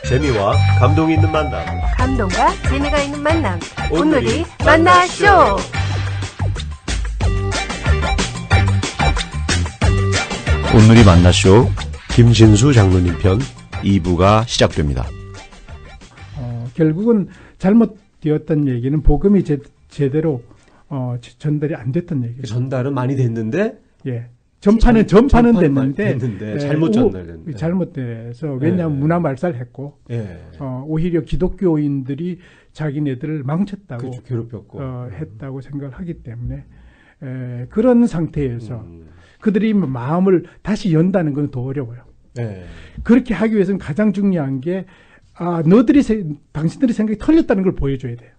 재미와 감동이 있는 만남. 감동과 재미가 있는 만남. 오늘이 만나쇼. 오늘이 만나쇼 김진수 장로님 편 2부가 시작됩니다. 결국은 잘못되었던 얘기는 복음이 제대로 전달이 안 됐던 얘기예요. 전달은 많이 됐는데, 예. 전파는 됐는데 잘못 전달됐는데. 잘못돼서 왜냐하면 문화 말살했고 오히려 기독교인들이 자기네들을 망쳤다고 그렇죠, 괴롭혔고 했다고 생각을 하기 때문에 그런 상태에서 그들이 마음을 다시 연다는 건 더 어려워요. 그렇게 하기 위해서는 가장 중요한 게 당신들이 생각이 틀렸다는 걸 보여줘야 돼요.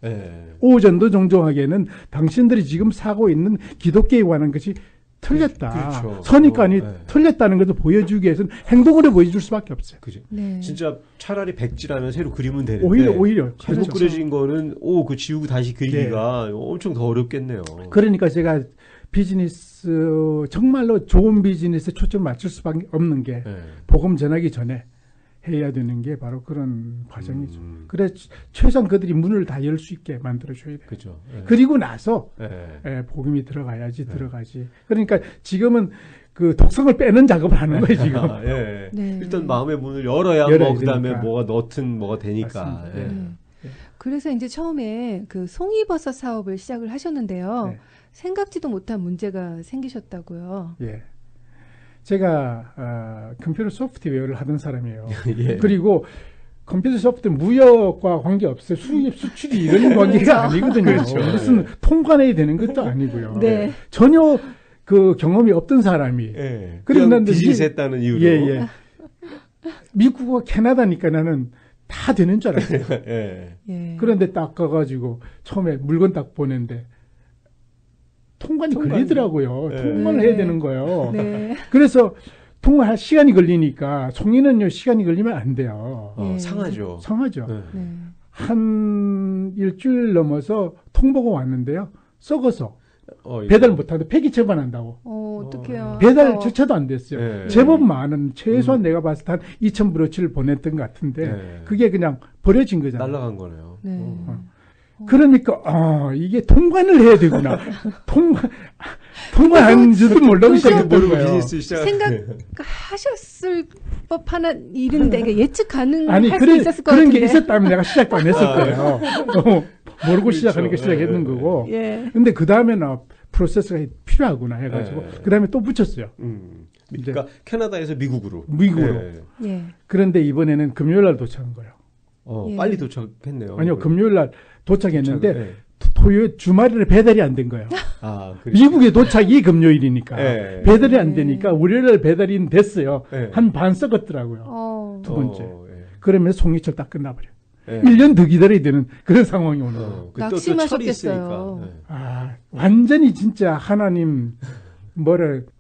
오전도 종종하게는 당신들이 지금 사고 있는 기독교에 관한 것이 틀렸다. 그렇죠. 선입관이 틀렸다는 것을 보여주기 위해서는 행동으로 보여줄 수밖에 없어요. 그죠. 네. 진짜 차라리 백지라면 새로 그리면 되는데 오히려 잘못 그렇죠. 그려진 거는 그 지우고 다시 그리기가 엄청 더 어렵겠네요. 그러니까 제가 비즈니스 정말로 좋은 비즈니스에 초점을 맞출 수밖에 없는 게 복음 전하기 전에 해야 되는 게 바로 그런 과정이죠. 그래 최소한 그들이 문을 다 열 수 있게 만들어줘야 돼요. 그죠. 그리고 나서 복음이 들어가야지 들어가지. 그러니까 지금은 그 독성을 빼는 작업을 하는 거예요 지금. 네. 일단 마음의 문을 열어야 그다음에 되니까. 뭐가 넣든 뭐가 되니까. 그래서 이제 처음에 그 송이버섯 사업을 시작을 하셨는데요. 생각지도 못한 문제가 생기셨다고요. 예. 제가 컴퓨터 소프트웨어를 하던 사람이에요. 그리고 컴퓨터 소프트웨어 무역과 관계없어요. 수입, 수출이 이런 관계가 아니거든요. 그렇죠. 무슨 통관해야 되는 것도 아니고요. 네. 전혀 그 경험이 없던 사람이. 그냥 비즈니스 했다는 이유로. 미국과 캐나다니까 나는 다 되는 줄 알았어요. 그런데 딱 가가지고 처음에 물건 딱 보는데 통관이 걸리더라고요. 통관을 해야 되는 거예요. 그래서 통관할 시간이 걸리니까 송이는요 시간이 걸리면 안 돼요. 상하죠. 상하죠. 한 일주일 넘어서 통보가 왔는데요. 썩어서 배달 못하는데 폐기 처분한다고. 어떡해요. 배달조차도 안 됐어요. 제법 많은 최소한 내가 봤을 때 한 2,000브로치를 보냈던 것 같은데 그게 그냥 버려진 거잖아요. 날아간 거네요. 그러니까 이게 통관을 해야 되구나. 통관한 줄도 몰라고 시작했던 거예요. 비즈니스 생각하셨을 법한 일인데 예측 가능할 아니, 수 있었을 것 같은데. 그런 게 있었다면 내가 시작도 안 했을 거예요. 모르고 시작하니까 시작했는 거고. 근데 그 다음에는 프로세스가 필요하구나 해가지고 그 다음에 또 붙였어요. 그러니까 캐나다에서 미국으로. 그런데 이번에는 금요일 날 도착한 거예요. 빨리 도착했네요. 아니요, 금요일 날 도착했는데 토요일 주말에 배달이 안 된 거예요. 미국에 도착이 금요일이니까 배달이 안 되니까 월요일 배달이 됐어요. 한 반 썩었더라고요. 두 번째. 그러면 송이철 딱 끝나버려요. 1년 더 기다려야 되는 그런 상황이 오는 거예요. 낙심하셨겠어요. 완전히 진짜 하나님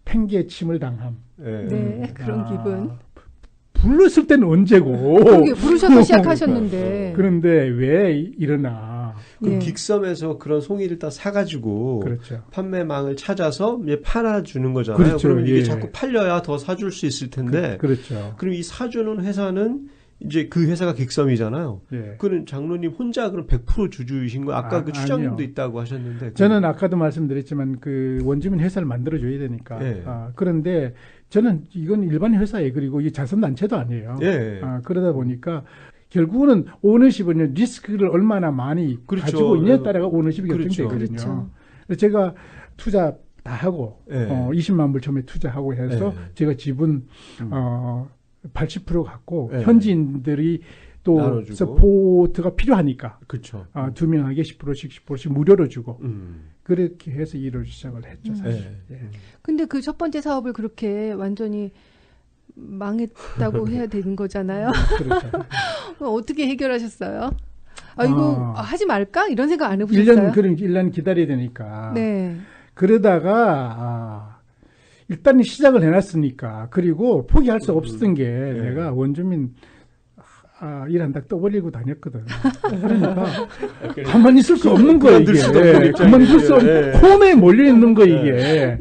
팽개에 침을 당함. 그런 기분. 불렀을 때는 언제고. 부르셔서 시작하셨는데. 그런데 왜 일어나. 그럼 긱섬에서 그런 송이를 다 사가지고 판매망을 찾아서 이제 팔아주는 거잖아요. 그럼 이게 자꾸 팔려야 더 사줄 수 있을 텐데. 그럼 이 사주는 회사는 이제 그 회사가 긱섬이잖아요. 그는 장로님 혼자 그럼 100% 주주이신 거예요? 아까 그 추장님도 아니요. 있다고 하셨는데. 저는 아까도 말씀드렸지만 그 원주민 회사를 만들어줘야 되니까. 그런데 저는 이건 일반 회사예요. 그리고 이게 자선단체도 아니에요. 그러다 보니까 결국은 오너십은 리스크를 얼마나 많이 가지고 있냐에 따라가 오너십이 결정되거든요. 제가 투자 다 하고 20만 불 처음에 투자하고 해서 제가 지분 80% 갖고 현지인들이 또 나눠주고. 서포트가 필요하니까 두 명에게 10%씩 무료로 주고 그렇게 해서 일을 시작을 했죠. 사실. 근데 그 첫 번째 사업을 그렇게 완전히 망했다고 해야 되는 거잖아요. 어떻게 해결하셨어요? 이거 하지 말까? 이런 생각 안 해보셨어요? 1년 기다려야 되니까. 그러다가 일단 시작을 해놨으니까 그리고 포기할 수 없었던 게 내가 원주민 일한다 떠벌리고 다녔거든. 그러니까 가만히 있을 수 없는 거야 이게. 가만히 있을 수 없는 홈에 몰려 있는 거 이게.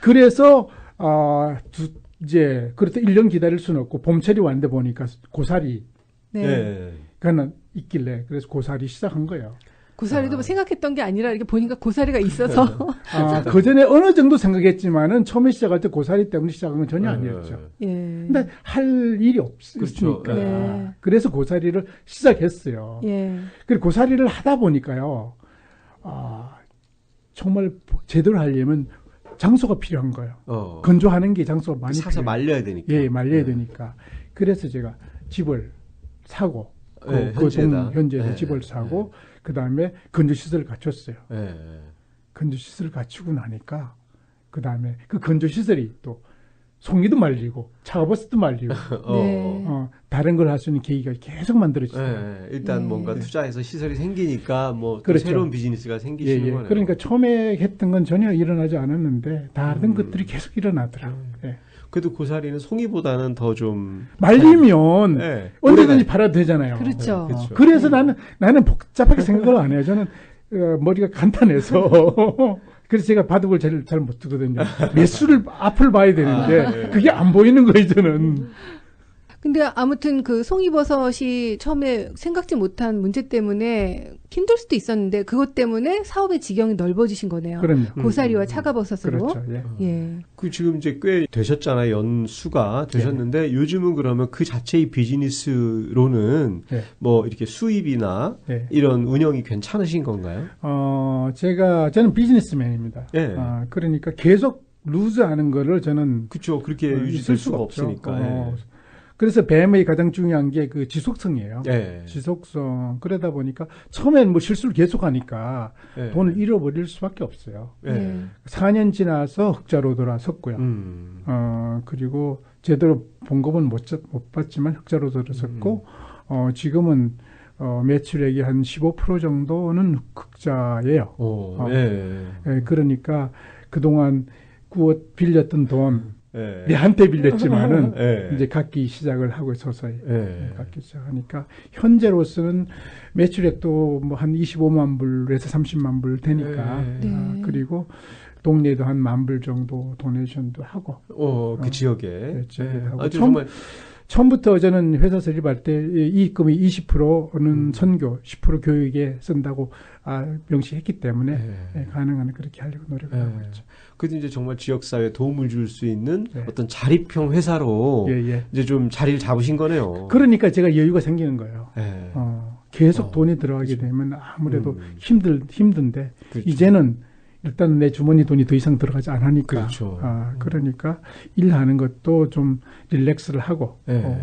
그래서 이제 그렇다 1년 기다릴 수는 없고 봄철이 왔는데 보니까 고사리 네. 네. 그는 있길래 그래서 고사리 시작한 거예요. 고사리도 뭐 생각했던 게 아니라 이렇게 보니까 고사리가 있어서. 그 전에 어느 정도 생각했지만은 처음에 시작할 때 고사리 때문에 시작한 건 전혀 아니었죠. 예. 근데 할 일이 없으니까. 그렇죠. 예. 그래서 고사리를 시작했어요. 예. 그리고 고사리를 하다 보니까요. 정말 제대로 하려면 장소가 필요한 거예요. 건조하는 게 장소가 많이 사서 말려야 되니까. 예, 말려야 되니까. 그래서 제가 집을 사고 현지에서 집을 사고 그 다음에 건조시설을 갖췄어요. 건조시설을 갖추고 나니까 그 다음에 그 건조시설이 또 송이도 말리고 차가버섯도 말리고 다른 걸 할 수 있는 계기가 계속 만들어지죠. 일단 뭔가 투자해서 시설이 생기니까 뭐 그렇죠. 새로운 비즈니스가 생기시는 거네요. 그러니까 처음에 했던 건 전혀 일어나지 않았는데 다른 것들이 계속 일어나더라고요. 그래도 고사리는 송이보다는 더 좀 말리면 언제든지 팔아도 되잖아요. 그렇죠. 그렇죠. 그래서 나는 복잡하게 생각을 안 해요. 저는 머리가 간단해서 그래서 제가 바둑을 잘 못 두거든요. 매수를 앞을 봐야 되는데 그게 안 보이는 거예요, 저는. 근데 아무튼 그 송이버섯이 처음에 생각지 못한 문제 때문에 힘들 수도 있었는데 그것 때문에 사업의 지경이 넓어지신 거네요. 그럼요. 고사리와 차가버섯으로. 그렇죠. 예. 그 지금 이제 꽤 되셨잖아요. 연수가 되셨는데 요즘은 그러면 그 자체의 비즈니스로는 뭐 이렇게 수입이나 이런 운영이 괜찮으신 건가요? 저는 비즈니스맨입니다. 그러니까 계속 루즈하는 거를 저는 그렇죠. 그렇게 유지될 수가 없으니까. 그래서 뱀의 가장 중요한 게 그 지속성이에요. 지속성. 그러다 보니까 처음엔 뭐 실수를 계속하니까 돈을 잃어버릴 수밖에 없어요. 4년 지나서 흑자로 돌아섰고요. 그리고 제대로 봉급은 못 받지만 흑자로 돌아섰고 지금은 매출액이 한 15% 정도는 흑자예요. 그러니까 그동안 빌렸던 돈 내한테 빌렸지만은 이제 갚기 시작을 하고 서서히 갚기 시작하니까 현재로서는 매출액도 뭐 한 25만 불에서 30만 불 되니까 그리고 동네에도 한 10,000불 정도 도네이션도 하고 그 지역에 하고 처음부터 저는 회사 설립할 때 이익금이 20%는 선교, 10% 교육에 쓴다고 명시했기 때문에 가능한 그렇게 하려고 노력을 하고 있죠. 그래도 이제 정말 지역사회에 도움을 줄 수 있는 어떤 자립형 회사로 이제 좀 자리를 잡으신 거네요. 그러니까 제가 여유가 생기는 거예요. 계속 돈이 들어가게 되면 아무래도 힘든데 이제는 일단 내 주머니 돈이 더 이상 들어가지 않으니까. 그러니까 일하는 것도 좀 릴렉스를 하고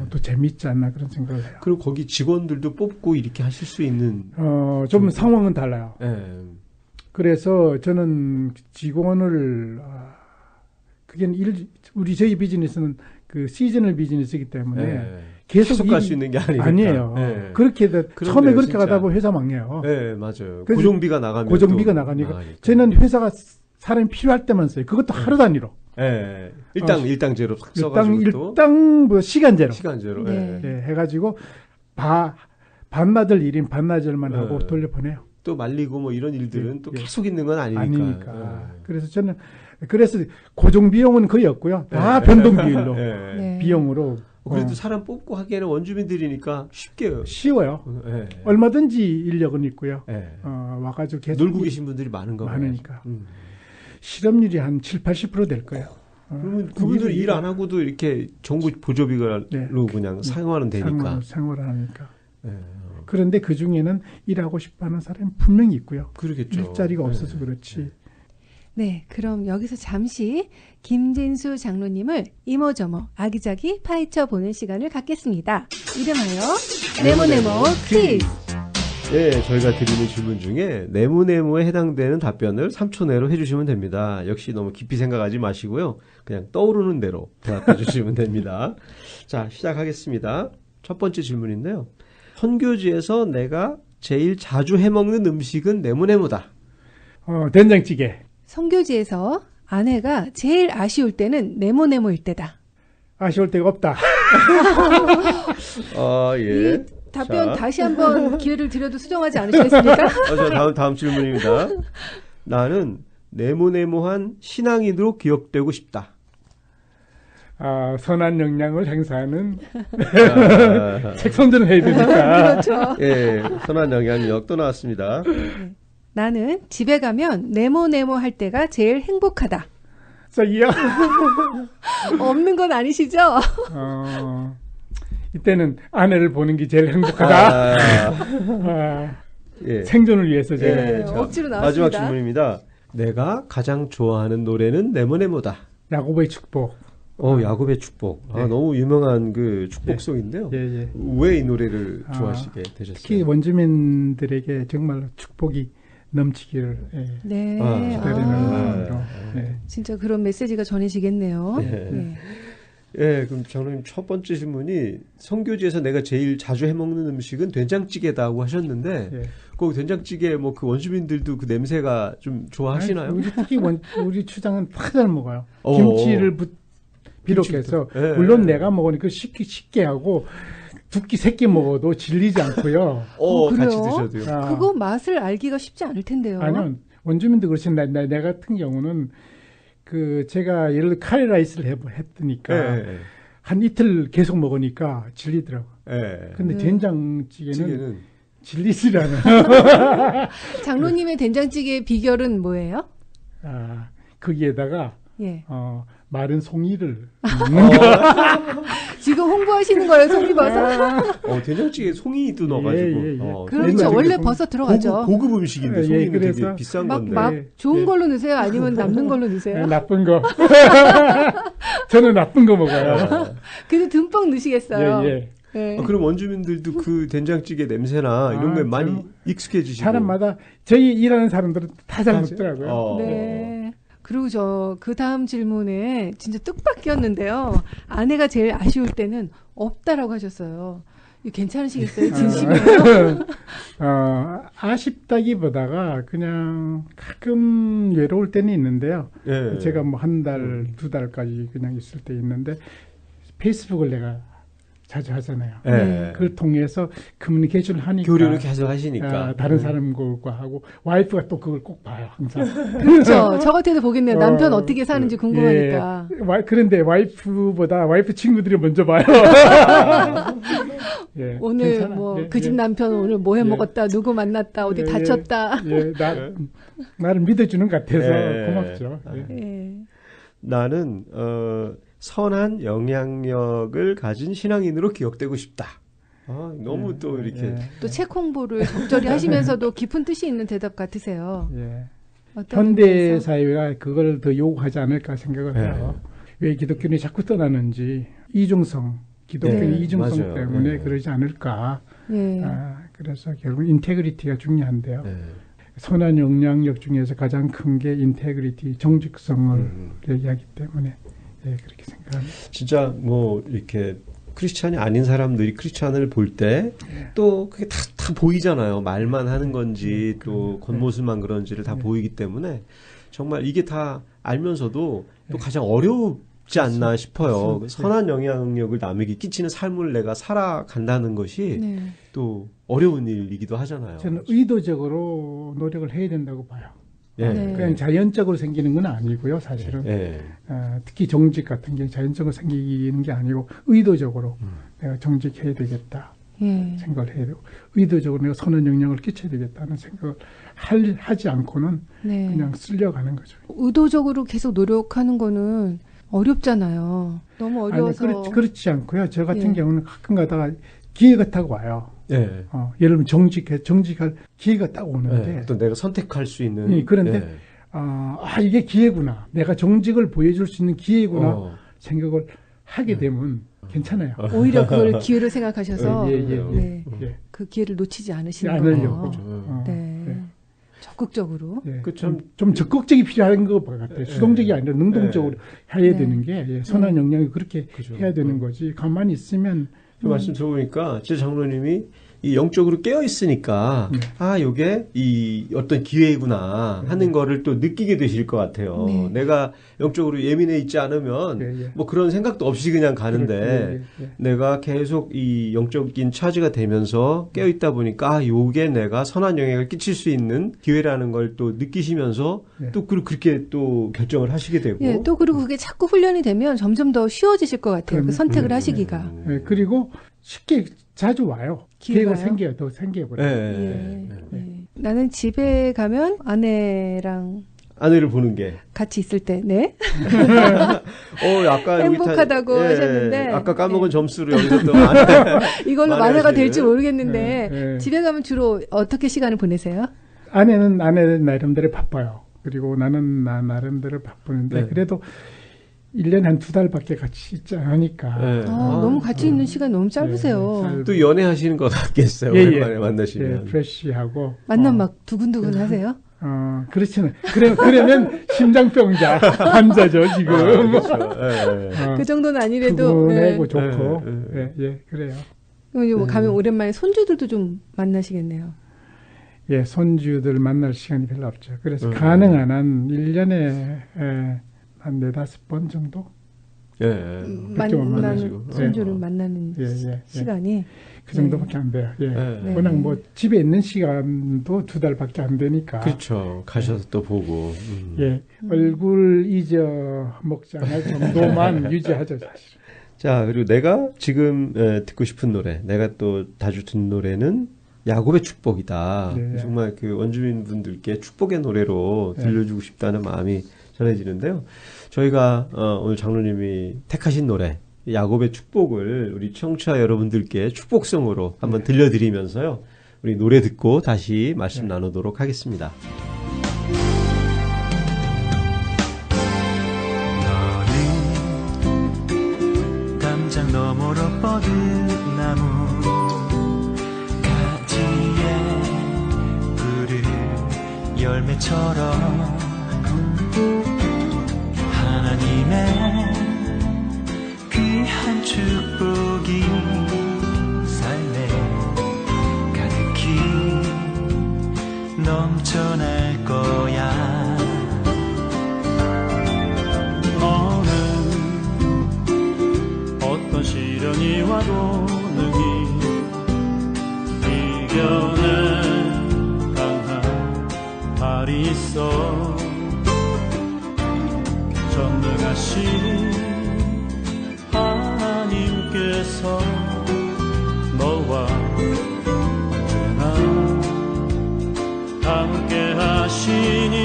또 재밌지 않나 그런 생각을 해요. 그리고 거기 직원들도 뽑고 이렇게 하실 수 있는 좀 상황은 달라요. 그래서 저는 직원을 그게 저희 비즈니스는 그 시즈널 비즈니스이기 때문에 계속 갈 수 있는 게 아니에요. 그렇게 처음에 그렇게 진짜. 가다 보면 회사 망해요. 맞아요. 고정비가 나가니까 저는 회사가 사람이 필요할 때만 써요. 그것도 하루 단위로. 일당제로 써가지고 일당 뭐 시간제로 해가지고 반나절 1인 반나절만 하고 돌려보내요. 또 말리고 뭐 이런 일들은 또 계속 있는 건 아니니까. 그래서 저는 고정 비용은 거의 없고요. 다 변동 비율로 비용으로. 그래도 사람 뽑고 하기에는 원주민들이니까 쉬워요. 얼마든지 인력은 있고요. 와가지고 계속 놀고 계신 분들이 많으니까. 실업률이 한 7-80% 될 거예요. 그러면 그분들이 일 안 하고도 이렇게 정부 보조비로 그냥 생활은 되니까. 생활을 하니까. 그런데 그 중에는 일하고 싶어하는 사람이 분명히 있고요. 그러겠죠. 일자리가 없어서 그렇지. 네, 그럼 여기서 잠시 김진수 장로님을 이모저모 아기자기 파헤쳐 보는 시간을 갖겠습니다. 이름하여 네모네모 퀴즈. 네, 저희가 드리는 질문 중에 네모네모에 해당되는 답변을 3초 내로 해주시면 됩니다. 역시 너무 깊이 생각하지 마시고요. 그냥 떠오르는 대로 대답해 주시면 됩니다. 자, 시작하겠습니다. 첫 번째 질문인데요. 선교지에서 내가 제일 자주 해먹는 음식은 네모네모다. 된장찌개. 선교지에서 아내가 제일 아쉬울 때는 네모네모일 때다. 아쉬울 때가 없다. 예. 이 답변 다시 한번 기회를 드려도 수정하지 않으시겠습니까? 다음 질문입니다. 나는 네모네모한 신앙인으로 기억되고 싶다. 선한 영향을 행사하는 책 선전을 해야 되니까. 그렇죠. 예, 선한 영향력 또 나왔습니다. 네. 나는 집에 가면 네모네모 할 때가 제일 행복하다. 썩이요? 없는 건 아니시죠? 이때는 아내를 보는 게 제일 행복하다. 예. 생존을 위해서 제가. 예, 억지로 나왔습니다. 마지막 질문입니다. 내가 가장 좋아하는 노래는 네모네모다. 야곱의 축복. 야곱의 축복. 너무 유명한 그 축복송인데요. 왜 이 노래를 좋아하시게 되셨어요? 특히 원주민들에게 정말 축복이 넘치기를 기다리는 마음으로. 진짜 그런 메시지가 전해지겠네요. 그럼 장로님 첫 번째 질문이 성교지에서 내가 제일 자주 해먹는 음식은 된장찌개다고 하셨는데 그 된장찌개 뭐 그 원주민들도 그 냄새가 좀 좋아하시나요? 우리 특히 우리 추장은 다 잘 먹어요. 김치를 비롯해서 물론 내가 먹으니까 쉽게 하고 두 끼 세 끼 먹어도 질리지 않고요. 같이 드셔도요. 그거 맛을 알기가 쉽지 않을 텐데요. 아니요. 원주민도 그렇지만 내 같은 경우는 제가 예를 들어 카레 라이스를 했으니까 한 이틀 계속 먹으니까 질리더라고. 근데 된장찌개는 질리질 않아요. 장로님의 된장찌개의 비결은 뭐예요? 거기에다가 마른 송이를 지금 홍보하시는 거예요, 송이버섯? 된장찌개에 송이도 넣어가지고. 그렇죠. 원래 버섯 들어가죠. 고급 음식인데 송이는 되게 비싼 건데. 막 좋은 걸로 넣으세요? 아니면 남는 걸로 넣으세요? 나쁜 거. 저는 나쁜 거 먹어요. 근데 듬뿍 넣으시겠어요? 그럼 원주민들도 그 된장찌개 냄새나 이런 거에 많이 익숙해지시고. 사람마다 저희 일하는 사람들은 다 잘 먹더라고요. 그리고 그 다음 질문에 진짜 뜻밖이었는데요. 아내가 제일 아쉬울 때는 없다라고 하셨어요. 이거 괜찮으시겠어요? 진심이에요? 아쉽다기보다가 그냥 가끔 외로울 때는 있는데요. 제가 뭐 한 달, 두 달까지 그냥 있을 때 있는데 페이스북을 내가 자주 하잖아요. 그걸 통해서 커뮤니케이션을 하니까. 교류를 계속 하시니까. 다른 사람과 하고, 와이프가 또 그걸 꼭 봐요, 항상. 그렇죠. 저 같아도 보겠네요. 남편 어떻게 사는지 궁금하니까. 그런데 와이프 친구들이 먼저 봐요. 오늘 그 집 남편 오늘 뭐 해 먹었다, 누구 만났다, 어디 다쳤다. 나를 믿어주는 것 같아서 고맙죠. 나는, 선한 영향력을 가진 신앙인으로 기억되고 싶다. 너무 또 이렇게. 또 책 홍보를 적절히 하시면서도 깊은 뜻이 있는 대답 같으세요. 현대 사회가 그걸 더 요구하지 않을까 생각을 해요. 왜 기독교는 자꾸 떠나는지 기독교의 이중성 때문에 그러지 않을까. 그래서 결국 인테그리티가 중요한데요. 선한 영향력 중에서 가장 큰 게 인테그리티, 정직성을 얘기하기 때문에 그렇게 생각합니다. 진짜 뭐 이렇게 크리스찬이 아닌 사람들이 크리스찬을 볼 때 또 그게 다 보이잖아요. 말만 하는 건지 또 겉모습만 그런지를 다 보이기 때문에 정말 이게 다 알면서도 또 가장 어렵지 않나 싶어요. 선한 영향력을 남에게 끼치는 삶을 내가 살아간다는 것이 또 어려운 일이기도 하잖아요. 저는 의도적으로 노력을 해야 된다고 봐요. 그냥 자연적으로 생기는 건 아니고요, 사실은. 특히 정직 같은 게 자연적으로 생기는 게 아니고 의도적으로 내가 정직해야 되겠다 생각을 해야 되고 의도적으로 내가 선한 영향을 끼쳐야 되겠다는 생각을 하지 않고는 그냥 쓸려가는 거죠. 의도적으로 계속 노력하는 거는 어렵잖아요. 너무 어려워서. 아니, 그렇지 않고요. 저 같은 경우는 가끔 가다가 기회가 딱 와요. 예를 들면 정직할 기회가 딱 오는데. 또 내가 선택할 수 있는. 그런데, 이게 기회구나. 내가 정직을 보여줄 수 있는 기회구나. 생각을 하게 되면 괜찮아요. 오히려 그걸 기회로 생각하셔서. 그 기회를 놓치지 않으시는 거예요. 적극적으로. 좀 적극적이 필요한 것 같아요. 수동적이 아니라 능동적으로 해야 되는 게 선한 영향이 그렇게 해야 되는 거지. 가만히 있으면. 그 말씀 들어보니까 제 장로님이 이 영적으로 깨어 있으니까 요게 이 어떤 기회구나 하는 거를 또 느끼게 되실 것 같아요. 네. 내가 영적으로 예민해 있지 않으면 뭐 그런 생각도 없이 그냥 가는데 내가 계속 이 영적인 차지가 되면서 깨어 있다 보니까 요게 내가 선한 영향을 끼칠 수 있는 기회라는 걸 또 느끼시면서 또 그렇게 또 결정을 하시게 되고 또 그리고 그게 자꾸 훈련이 되면 점점 더 쉬워지실 것 같아요. 그 선택을 하시기가. 그리고 쉽게 자주 와요. 기회가 생겨요. 더 생겨버려요. 나는 집에 가면 아내를 보는 게 같이 있을 때, 네. 아까 행복하다고 하셨는데 아까 까먹은 점수를 여기서 또 이걸로 만회가 될지 모르겠는데 집에 가면 주로 어떻게 시간을 보내세요? 아내는 나름대로 바빠요. 그리고 나는 나름대로 바쁘는데 그래도 1년에 한 2달밖에 같이 있지 않으니까. 너무 같이 있는 시간이 너무 짧으세요. 또 연애하시는 것 같겠어요. 오랜만에 만나시면. 프레쉬하고. 만나면 막 두근두근 하세요? 그렇지는. 그러면 심장병자 환자죠, 지금. 그렇죠. 그 정도는 아니래도. 두근하고 좋고. 그래요. 그럼 가면 오랜만에 손주들도 좀 만나시겠네요. 손주들 만날 시간이 별로 없죠. 그래서 가능한 한 1년에 한 4-5번 정도? 손주를 만나는 시간이? 그 정도밖에 안 돼요. 워낙 뭐 집에 있는 시간도 2달밖에 안 되니까. 그렇죠. 가셔서 또 보고. 얼굴 잊어먹지 않을 정도만 유지하죠, 사실. 자, 그리고 내가 지금 듣고 싶은 노래, 내가 또 자주 듣는 노래는 야곱의 축복이다. 정말 그 원주민 분들께 축복의 노래로 들려주고 싶다는 마음이 전해지는데요. 저희가 오늘 장로님이 택하신 노래 야곱의 축복을 우리 청취자 여러분들께 축복성으로 한번 들려드리면서요. 우리 노래 듣고 다시 말씀 나누도록 하겠습니다. 너는 담장 너머로 뻗은 나무 가지에 푸른 열매처럼 하나님의 귀한 축복이 삶에 가득히 넘쳐날 거야. 너는 어떤 시련이 와도 능히 이겨낼 강한 발이 있어. 전능하신 하나님께서 너와 언제나 함께 하시니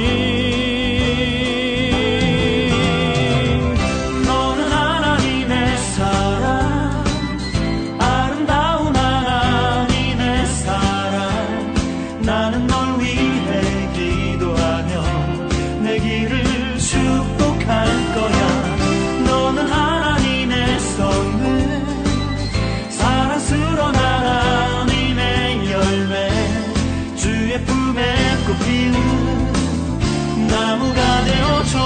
너는 하나님의 사랑 아름다운 하나님의 사랑 나는 널 위해 기도하며 내 길을 축복할 거야. 너는 하나님의 선물 사랑스러운 하나님의 열매 주의 품에 꽃피운 나무가 되어줘.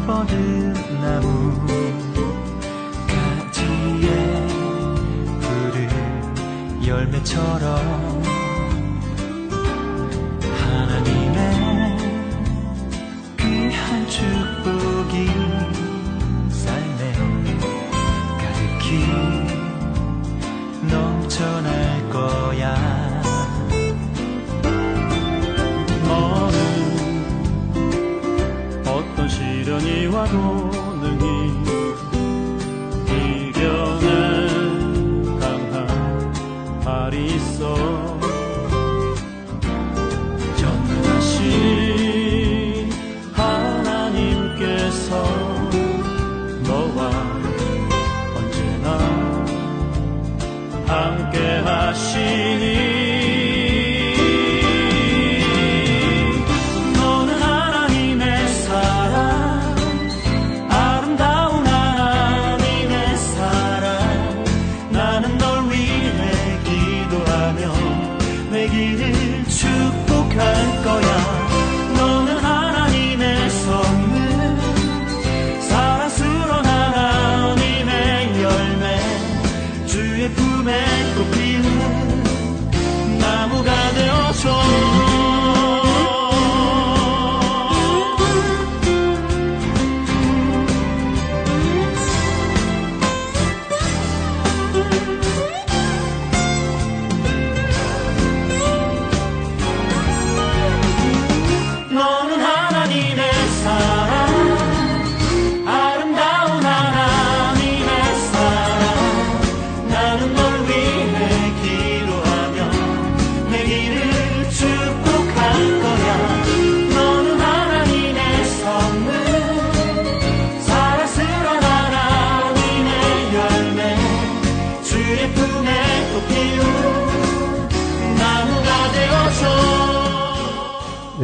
뻗은 나무 가지에 푸른 열매처럼 하나님의 귀한 축복이 삶에 가득히 넘쳐날 거야. 시련이 와도 능히 이겨낼 강한 발이 있어. 전능하신 하나님께서 너와 언제나 함께 하시니 너는 하나님의 사랑 아름다운 하나님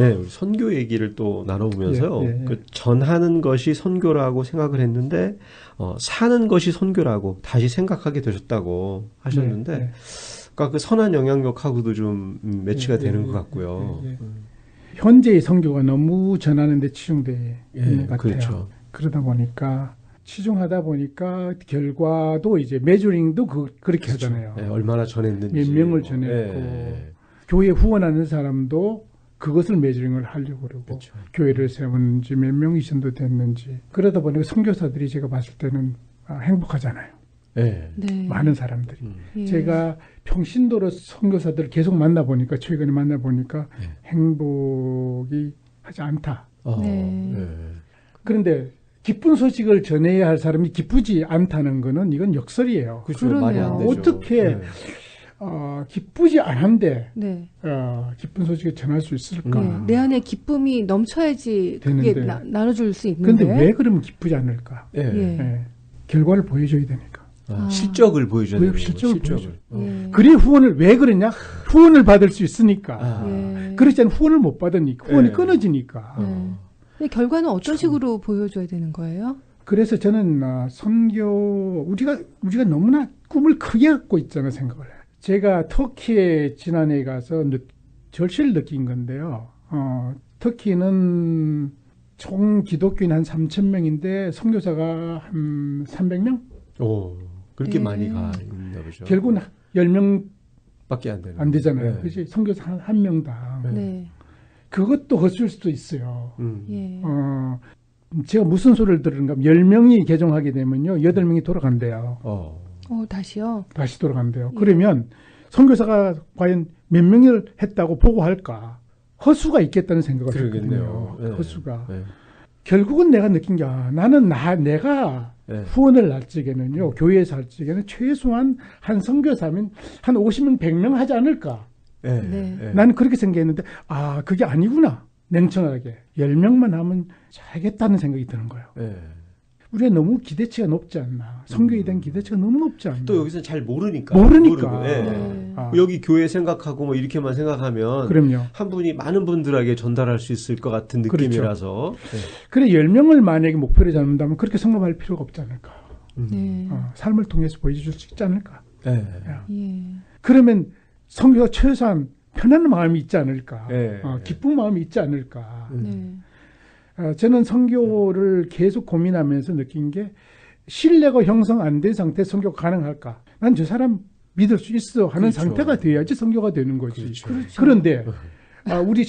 네, 우리 선교 얘기를 또 나눠보면서요. 그 전하는 것이 선교라고 생각을 했는데 사는 것이 선교라고 다시 생각하게 되셨다고 하셨는데, 그러니까 그 선한 영향력하고도 좀 매치가 되는 것 같고요. 현재의 선교가 너무 전하는데 치중돼 있는 것 같아요. 그렇죠. 그러다 보니까 치중하다 보니까 결과도 이제 메저링도 그렇게 그렇죠. 하잖아요. 네, 얼마나 전했는지, 몇 명을 전했고 교회 후원하는 사람도 그것을 메저링을 하려고 그러고 그렇죠. 교회를 세웠는지 몇 명이 전도됐는지 그러다 보니까 선교사들이 제가 봤을 때는 행복하잖아요. 네. 많은 사람들이. 제가 평신도로 선교사들을 계속 만나보니까 최근에 만나보니까 행복이 하지 않다. 그런데 기쁜 소식을 전해야 할 사람이 기쁘지 않다는 거는 이건 역설이에요. 그렇죠. 말이 안 되죠. 어떻게 기쁘지 않은데 기쁜 소식을 전할 수 있을까? 내 안에 기쁨이 넘쳐야지 그게 나눠줄 수 있는데. 그런데 왜 그러면 기쁘지 않을까? 결과를 보여줘야 되니까. 실적을 보여줘야 되니까. 실적을 보여줘. 그래 후원을 왜 그러냐? 후원을 받을 수 있으니까. 그렇지 않으면 후원을 못 받으니까. 후원이 끊어지니까. 근데 결과는 어떤 식으로 보여줘야 되는 거예요? 그래서 저는 선교 우리가 너무나 꿈을 크게 갖고 있잖아 생각을 해요. 제가 터키에 지난해 가서 절실히 느낀 건데요. 터키는 총 기독교인 한 3,000명인데 선교사가 한 300명? 오, 그렇게 많이 가 있나 보죠. 결국은 10명밖에 안 되잖아요. 그렇지? 선교사 한 명당. 그것도 헛수일 수도 있어요. 제가 무슨 소리를 들었는가 하면 10명이 개종하게 되면요. 8명이 돌아간대요. 다시요? 다시 돌아간대요. 그러면 선교사가 과연 몇 명을 했다고 보고할까? 허수가 있겠다는 생각을 했거든요. 허수가. 결국은 내가 느낀 게 나는 내가 후원을 할 적에는요. 교회에서 할 적에는 최소한 한 선교사면 한 50명, 100명 하지 않을까? 나는 그렇게 생각했는데 그게 아니구나. 냉정하게 10명만 하면 잘하겠다는 생각이 드는 거예요. 우리가 너무 기대치가 높지 않나. 선교에 대한 기대치가 너무 높지 않나. 또 여기서는 잘 모르니까. 여기 교회 생각하고 뭐 이렇게만 생각하면 그럼요. 한 분이 많은 분들에게 전달할 수 있을 것 같은 느낌이라서. 그래 10명을 만약에 목표로 잡는다면 그렇게 성공할 필요가 없지 않을까. 삶을 통해서 보여줄 수 있지 않을까. 그러면 선교가 최소한 편한 마음이 있지 않을까. 기쁜 마음이 있지 않을까. 저는 선교를 계속 고민하면서 느낀 게 신뢰가 형성 안 된 상태에 선교가 가능할까. 난 저 사람 믿을 수 있어 하는 상태가 돼야지 선교가 되는 거지. 그런데 우리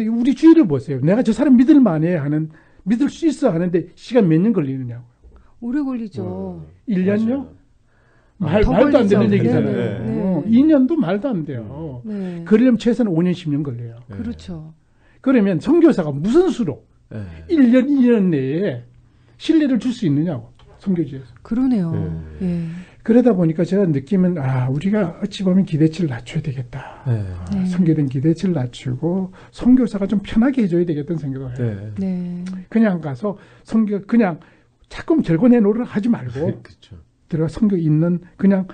우리 주위를 보세요. 내가 저 사람 믿을 만해 믿을 수 있어 하는데 시간 몇 년 걸리느냐고요. 오래 걸리죠. 1년요? 말도 안 되는 얘기잖아요. 2년도 말도 안 돼요. 그러려면 최소한 5년, 10년 걸려요. 그렇죠. 그러면 선교사가 무슨 수로 1년, 2년 내에 신뢰를 줄 수 있느냐고. 선교지에서. 그러네요. 그러다 보니까 제가 느끼면 우리가 어찌 보면 기대치를 낮춰야 되겠다. 선교된 기대치를 낮추고 선교사가 좀 편하게 해줘야 되겠다는 생각을 해요. 그냥 가서 그냥 자꾸 결과 내놓으라 하지 말고 들어가 선교 있는 그냥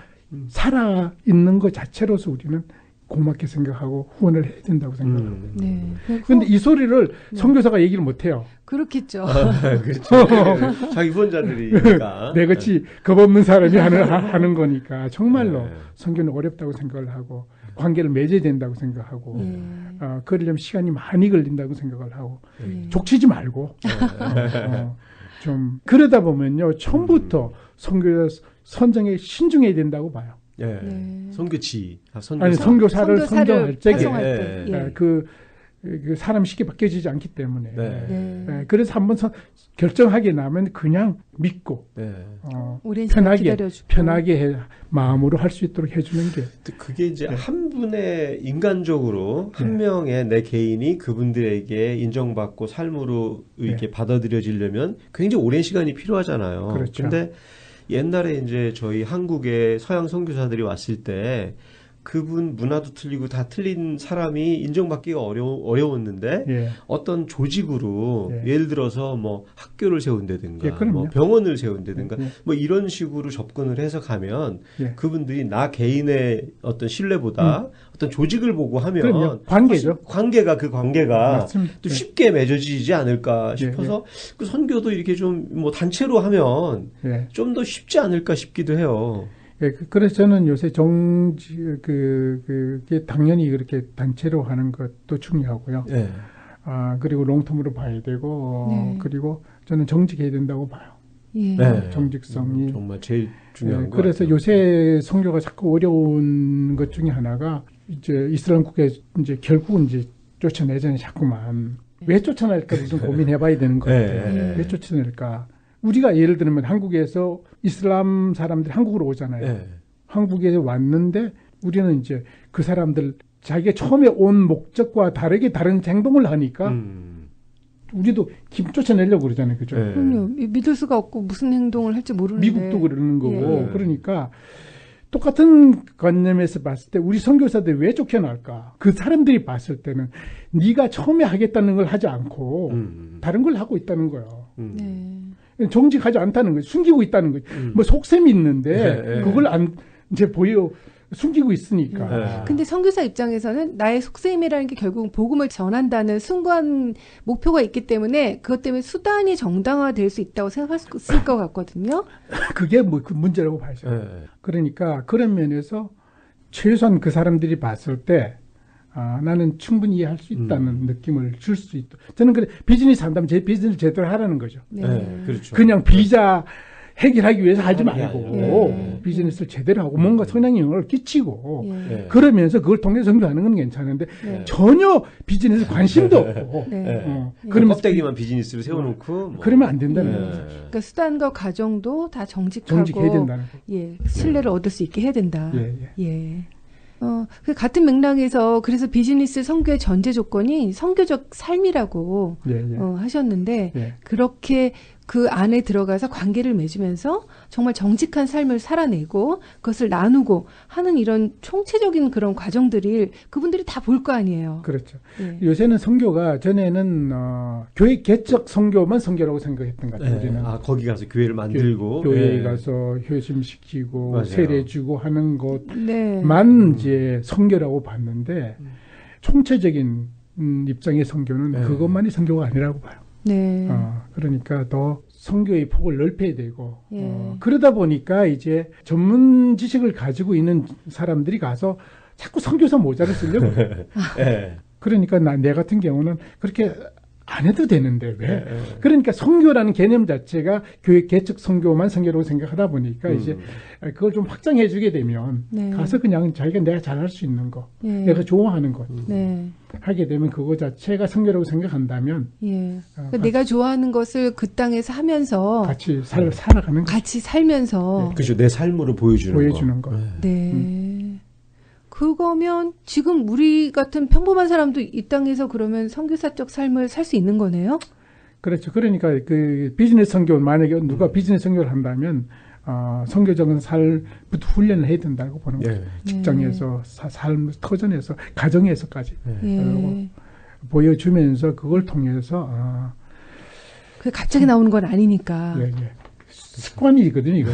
살아 있는 것 자체로서 우리는 고맙게 생각하고 후원을 해야 된다고 생각합니다. 그런데 이 소리를 선교사가 얘기를 못해요. 그렇겠죠. 그렇죠. 자기 후원자들이니까. 내같이 겁 없는 사람이 하는 거니까 정말로 선교는 어렵다고 생각을 하고 관계를 맺어야 된다고 생각하고 그러려면 시간이 많이 걸린다고 생각을 하고 족치지 말고 좀 그러다 보면요. 처음부터 선교사 선정에 신중해야 된다고 봐요. 선교지. 선교사를 선정할 적에 그 사람 쉽게 바뀌어지지 않기 때문에 그래서 한번 결정하게 나면 그냥 믿고 편하게 마음으로 할 수 있도록 해주는 게 그게 이제 한 분의 인간적으로 한 명의 내 개인이 그분들에게 인정받고 삶으로 이렇게 받아들여지려면 굉장히 오랜 시간이 필요하잖아요. 그렇죠. 근데 옛날에 이제 저희 한국에 서양 선교사들이 왔을 때 그분 문화도 틀리고 다 틀린 사람이 인정받기가 어려웠는데 예. 어떤 조직으로 예. 예를 들어서 뭐 학교를 세운다든가 예, 뭐 병원을 세운다든가 예. 뭐 이런 식으로 접근을 해서 가면 예. 그분들이 나 개인의 어떤 신뢰보다 어떤 조직을 보고 하면 관계죠. 그 관계가 또 쉽게 맺어지지 않을까 싶어서 예. 그 선교도 이렇게 좀 뭐 단체로 하면 예. 좀 더 쉽지 않을까 싶기도 해요. 예, 그래서 저는 요새 그게 당연히 그렇게 단체로 하는 것도 중요하고요. 네. 그리고 롱텀으로 봐야 되고, 네. 그리고 저는 정직해야 된다고 봐요. 예. 네. 정직성이. 정말 제일 중요한 거. 그래서 같아요. 요새 선교가 자꾸 어려운 것 중에 하나가, 이제 이슬람국에 이제 결국은 이제 쫓아내잖아요, 자꾸만. 왜 쫓아낼까 무슨 고민해봐야 되는 것 같아요. 네. 왜 쫓아낼까? 우리가 예를 들면 한국에서 이슬람 사람들이 한국으로 오잖아요. 네. 한국에 왔는데 우리는 이제 그 사람들 자기가 처음에 온 목적과 다르게 다른 행동을 하니까 우리도 쫓아내려고 그러잖아요. 그죠? 네. 그럼요. 믿을 수가 없고 무슨 행동을 할지 모르는데. 미국도 그러는 거고. 예. 그러니까 똑같은 관념에서 봤을 때 우리 선교사들이 왜 쫓겨날까? 그 사람들이 봤을 때는 네가 처음에 하겠다는 걸 하지 않고 다른 걸 하고 있다는 거예요. 네. 정직하지 않다는 거죠. 숨기고 있다는 거죠. 뭐 속셈이 있는데 그걸 안 이제 숨기고 있으니까. 근데 선교사 입장에서는 나의 속셈이라는 게 결국 복음을 전한다는 순간 목표가 있기 때문에 그것 때문에 수단이 정당화될 수 있다고 생각할 수 있을 것 같거든요. 그게 뭐 그 문제라고 봐야죠. 그러니까 그런 면에서 최소한 그 사람들이 봤을 때 나는 충분히 이해할 수 있다는 느낌을 줄 수 있다. 저는 그래 비즈니스 한다면 제 비즈니스 제대로 하라는 거죠. 네, 그렇죠. 그냥 비자 해결하기 위해서 하지 말고 비즈니스를 제대로 하고 뭔가 선행영향을 끼치고 그러면서 그걸 통해 선교하는 건 괜찮은데 전혀 비즈니스 관심도 없고 그러면 껍데기만 비즈니스를 세워놓고 뭐. 그러면 안 된다는 거죠. 그러니까 수단과 과정도 다 정직해야 된다는 거. 신뢰를 얻을 수 있게 해야 된다. 그 같은 맥락에서 그래서 비즈니스 선교의 전제 조건이 선교적 삶이라고 하셨는데 그렇게 그 안에 들어가서 관계를 맺으면서 정말 정직한 삶을 살아내고 그것을 나누고 하는 이런 총체적인 그런 과정들을 그분들이 다 볼 거 아니에요. 그렇죠. 요새는 선교가 전에는 교회 개척 선교만 선교라고 생각했던 것 같아요. 우리는. 거기 가서 교회를 만들고 교회에 가서 회심시키고 맞아요. 세례 주고 하는 것만 이제 선교라고 봤는데 총체적인 입장의 선교는 그것만이 선교가 아니라고 봐요. 네. 그러니까 더 선교의 폭을 넓혀야 되고 그러다 보니까 이제 전문 지식을 가지고 있는 사람들이 가서 자꾸 선교사 모자를 쓰려고 해요. 그러니까 내 같은 경우는 그렇게 안 해도 되는데 왜? 그러니까 선교라는 개념 자체가 교회 개척 선교만 선교라고 생각하다 보니까 이제 그걸 좀 확장해 주게 되면 가서 그냥 자기가 내가 잘할 수 있는 거, 내가 좋아하는 것 하게 되면 그거 자체가 선교라고 생각한다면 그러니까 내가 좋아하는 것을 그 땅에서 하면서 같이 살아가는 거. 같이 살면서 그렇죠. 내 삶으로 보여주는 거. 그거면 지금 우리 같은 평범한 사람도 이 땅에서 그러면 선교사적 삶을 살 수 있는 거네요? 그렇죠. 그러니까 그 비즈니스 선교 누가 비즈니스 선교를 한다면 선교적인 삶부터 훈련을 해야 된다고 보는 거죠. 직장에서 삶 터전에서 가정에서까지 보여주면서 그걸 통해서 그 갑자기 나오는 건 아니니까. 습관이거든요, 이거.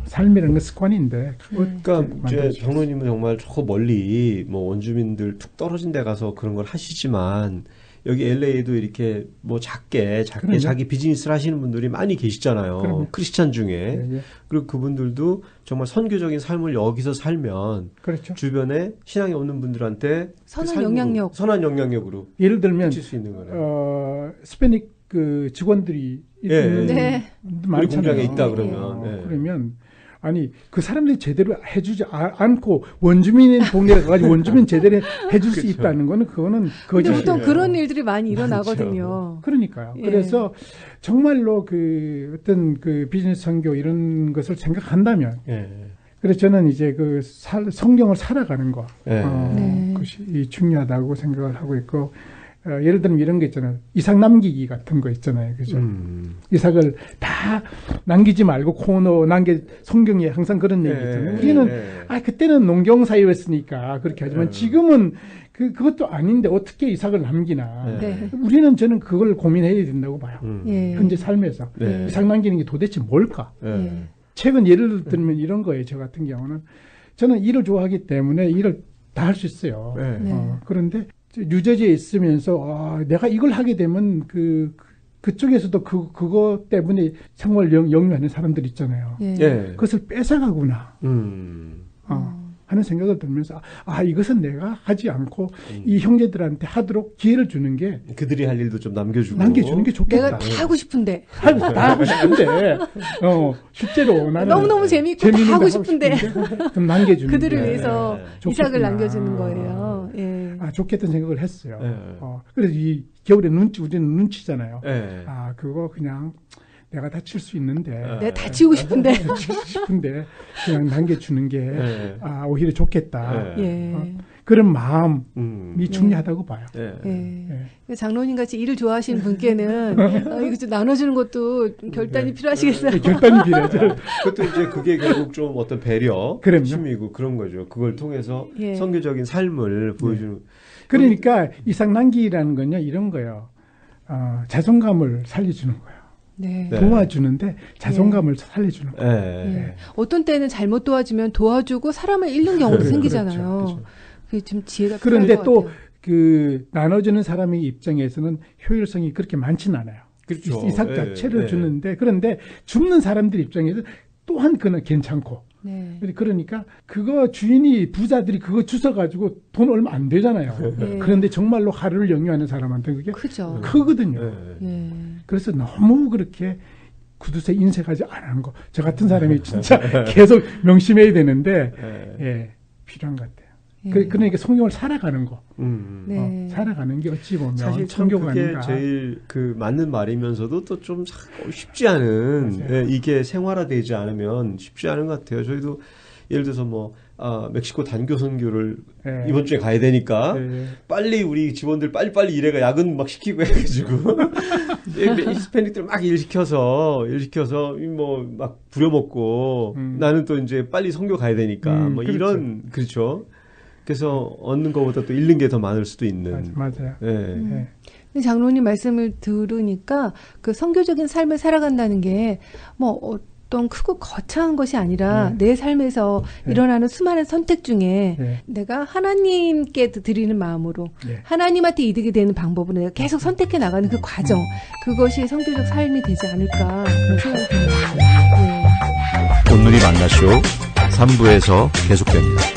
삶이라는 건 습관인데. 그러니까 이제 장로님은 정말 저 멀리 뭐 원주민들 툭 떨어진 데 가서 그런 걸 하시지만 여기 LA에도 이렇게 뭐 작게 자기 비즈니스를 하시는 분들이 많이 계시잖아요. 그럼요. 크리스찬 중에. 그리고 그분들도 정말 선교적인 삶을 여기서 살면 그렇죠. 주변에 신앙이 없는 분들한테 선한 영향력으로 예를 들면 수 있는 거네요. 스페닉 그 직원들이 우리 공장에 있다 그러면 그러면 아니 그 사람들이 제대로 해주지 않고 원주민의 동네에 가가지고 원주민 제대로 해줄 수 있다는 거는 그거는 거짓이에요. 보통 그런 일들이 많이 일어나거든요. 그러니까요. 그래서 정말로 그 어떤 그 비즈니스 선교 이런 것을 생각한다면 그래서 저는 이제 그 성경을 살아가는 거 그것이 중요하다고 생각을 하고 있고 예를 들면 이런 거 있잖아요. 이삭 남기기 같은 거 있잖아요. 그죠? 이삭을 다 남기지 말고 성경에 항상 그런 얘기 있잖아요. 우리는, 그때는 농경사회였으니까 그렇게 하지만 지금은 그것도 아닌데 어떻게 이삭을 남기나. 저는 그걸 고민해야 된다고 봐요. 현재 삶에서. 이삭 남기는 게 도대체 뭘까? 최근 예를 들면 이런 거예요. 저 같은 경우는. 저는 일을 좋아하기 때문에 일을 다 할 수 있어요. 그런데 뉴저지에 있으면서 내가 이걸 하게 되면 그쪽에서도 그거 때문에 생활 영위하는 사람들 있잖아요. 그것을 뺏어가구나. 하는 생각을 들면서 이것은 내가 하지 않고 이 형제들한테 하도록 기회를 주는 게 그들이 할 일도 좀 남겨주는 게 좋겠다. 내가 다 하고 싶은데 실제로 나는 너무너무 재미있고 다 하고 싶은데 좀 남겨주는 그들을 위해서 이삭을 남겨주는 거예요. 좋겠다는 생각을 했어요. 그래서 이 겨울에 우리는 눈치잖아요. 그거 그냥 내가 다칠 수 있는데 내가 다치고 싶은데 그냥 남겨주는 게 오히려 좋겠다. 그런 마음이 중요하다고 봐요. 장로님 같이 일을 좋아하시는 분께는 이거 좀 나눠주는 것도 결단이 필요하시겠어요. 결단이 필요하죠. 그것도 이제 그게 결국 좀 어떤 배려, 힘이고 그런 거죠. 그걸 통해서 선교적인 삶을 보여주는. 그러니까 이삭 남기라는 건요 이런 거예요. 자존감을 살려주는 거예요. 도와주는데 자존감을 살려주는 거예요. 어떤 때는 잘못 도와주고 사람을 잃는 경우도 생기잖아요. 그렇죠. 그게 좀 지혜가 필요할 것 그런데 또 같아요. 나눠주는 사람의 입장에서는 효율성이 그렇게 많지는 않아요. 그렇죠. 이삭 자체를 주는데 그런데 줍는 사람들 입장에서 또한 그는 괜찮고. 그러니까 그거 부자들이 그거 주워가지고 돈 얼마 안 되잖아요. 그런데 정말로 하루를 영위하는 사람한테 그게 크거든요. 그래서 너무 그렇게 구두쇠 인색하지 않은 거. 저 같은 사람이 진짜 계속 명심해야 되는데 필요한 것 같아요. 그러니까 성경을 살아가는 거. 살아가는 게 어찌 보면 사실 참 그게 제일 맞는 말이면서도 또 좀 쉽지 않은 이게 생활화되지 않으면 쉽지 않은 것 같아요. 저희도 예를 들어서 멕시코 단교 선교를 이번 주에 가야 되니까 빨리 우리 직원들 빨리 일해가 야근 막 시키고 해가지고 히스패닉들 막 일 시켜서 막 부려먹고 나는 또 이제 빨리 선교 가야 되니까 이런 그렇죠. 그래서 얻는 것보다 또 잃는 게 더 많을 수도 있는. 맞아요. 장로님 말씀을 들으니까 그 선교적인 삶을 살아간다는 게 어떤 크고 거창한 것이 아니라 내 삶에서 일어나는 수많은 선택 중에 내가 하나님께 드리는 마음으로 하나님한테 이득이 되는 방법으로 내가 계속 선택해 나가는 그 과정, 그것이 선교적 삶이 되지 않을까 그런 생각이 듭니다. 오늘이 만나쇼 3부에서 계속됩니다.